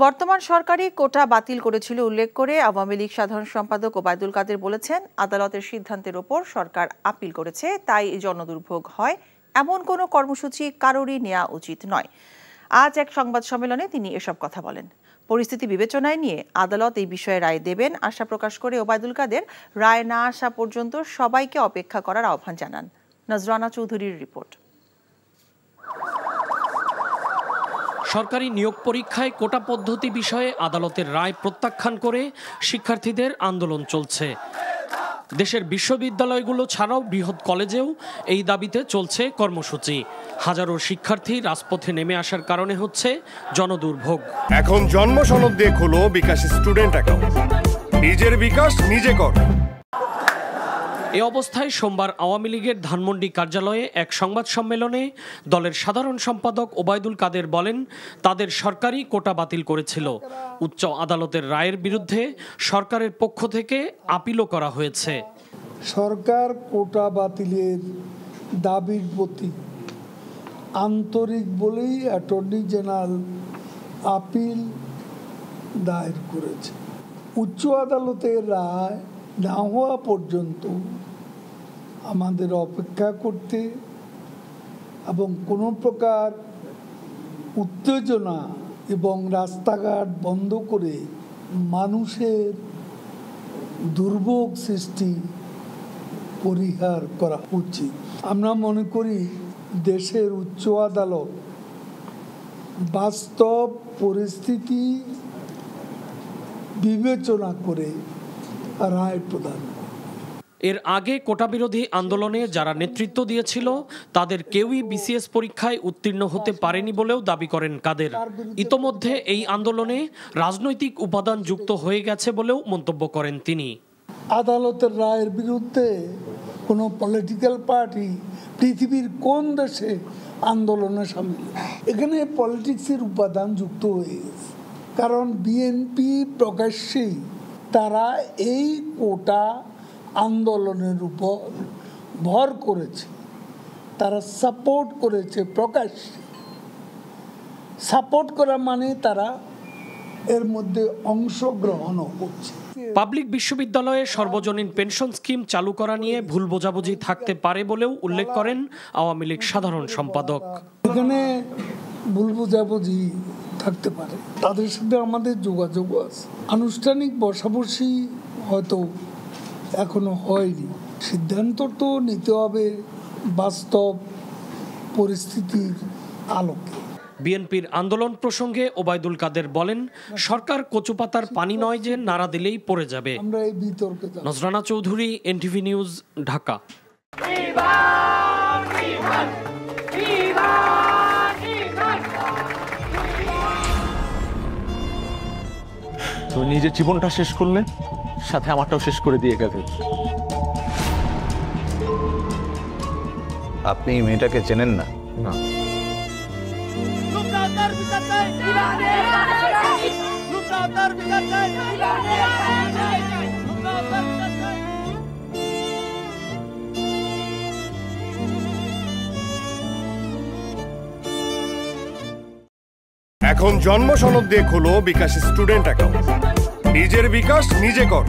বর্তমান সরকারই কোটা বাতিল করেছিল উল্লেখ করে আওয়ামী লীগ সাধারণ সম্পাদক ওবায়দুল কাদের বলেছেন, আদালতের সিদ্ধান্তের ওপর সরকার আপিল করেছে, তাই জনদুর্ভোগ হয় এমন কোনো কর্মসূচি কারোরই নেওয়া উচিত নয়। আজ এক সংবাদ সম্মেলনে তিনি এসব কথা বলেন। পরিস্থিতি বিবেচনায় নিয়ে আদালত এই বিষয়ে রায় দেবেন আশা প্রকাশ করে ওবায়দুল কাদের রায় না আসা পর্যন্ত সবাইকে অপেক্ষা করার আহ্বান জানান। নজরানা চৌধুরীর রিপোর্ট। সরকারি নিয়োগ পরীক্ষায় কোটা পদ্ধতি বিষয়ে আদালতের রায় প্রত্যাখ্যান করে শিক্ষার্থীদের আন্দোলন চলছে। দেশের বিশ্ববিদ্যালয়গুলো ছাড়াও বৃহৎ কলেজেও এই দাবিতে চলছে কর্মসূচি। হাজারো শিক্ষার্থী রাজপথে নেমে আসার কারণে হচ্ছে জনদুর্ভোগ। এখন জন্ম সনদ দিয়ে খোলো বিকাশ স্টুডেন্ট অ্যাকাউন্ট, নিজের বিকাশ নিজে কর। এ অবস্থায় সোমবার আওয়ামী লীগের ধানমন্ডি কার্যালয়ে এক সংবাদ সম্মেলনে দলের সাধারণ সম্পাদক ওবায়দুল কাদের বলেন, তাদের সরকারই কোটা বাতিল করেছিল। উচ্চ আদালতের রায়ের বিরুদ্ধে সরকারের পক্ষ থেকে আপিলও করা হয়েছে। সরকার কোটা বাতিলের দাবির প্রতি আন্তরিক বলেই অ্যাটর্নি জেনারেল আপিল দায়ের করেছে। উচ্চ আদালতের রায় না হওয়া পর্যন্ত আমাদের অপেক্ষা করতে এবং কোনো প্রকার উত্তেজনা এবং রাস্তাঘাট বন্ধ করে মানুষের দুর্ভোগ সৃষ্টি পরিহার করা উচিত। আমরা মনে করি দেশের উচ্চ আদালত বাস্তব পরিস্থিতি বিবেচনা করে রায় প্রদান। এর আগে কোটা বিরোধী আন্দোলনে যারা নেতৃত্ব দিয়েছিল তাদের কেউই বিসিএস পরীক্ষায় উত্তীর্ণ হতে পারেনি বলেও দাবি করেন কাদের। ইতোমধ্যে এই আন্দোলনে রাজনৈতিক উপাদান যুক্ত হয়ে গেছে বলেও মন্তব্য করেন তিনি। আদালতের রায়ের বিরুদ্ধে কোনো পলিটিক্যাল পার্টি পৃথিবীর কোন দেশে আন্দোলনে সামিল? এখানে পলিটিক্সের উপাদান যুক্ত হয়ে গেছে, কারণ বিএনপি প্রকাশ্যেই তারা এই কোটা আন্দোলনের উপর ভর করেছে, তারা সাপোর্ট করেছে। প্রকাশ্যে সাপোর্ট করা মানে তারা এর মধ্যে অংশগ্রহণও করছে। পাবলিক বিশ্ববিদ্যালয়ে সর্বজনীন পেনশন স্কিম চালু করা নিয়ে ভুল বোঝাবুঝি থাকতে পারে বলেও উল্লেখ করেন আওয়ামী লীগ সাধারণ সম্পাদক। এখানে ভুল বোঝাবুঝি থাকতে পারে, তাদের সাথে আমাদের যোগাযোগ আছে। আনুষ্ঠানিক বসাবসি হয়তো এখনো হয়নি। সিদ্ধান্ত তো নিতে হবে বাস্তব পরিস্থিতির আলোকে। বিএনপির আন্দোলন প্রসঙ্গে ওবায়দুল কাদের বলেন, সরকার কচুপাতার পানি নয় যে নাড়া দিলেই পড়ে যাবে। আমরা এই বিতর্কে। নজরানা চৌধুরী, এনটিভি নিউজ, ঢাকা। তো নিজের জীবনটা শেষ করলে, সাথে আমারটাও শেষ করে দিয়ে গেলে। আপনি মেয়েটাকে চেনেন না? না। এখন জন্ম সনদ দিয়ে খোলো বিকাশ স্টুডেন্ট অ্যাকাউন্ট, নিজের বিকাশ নিজে কর।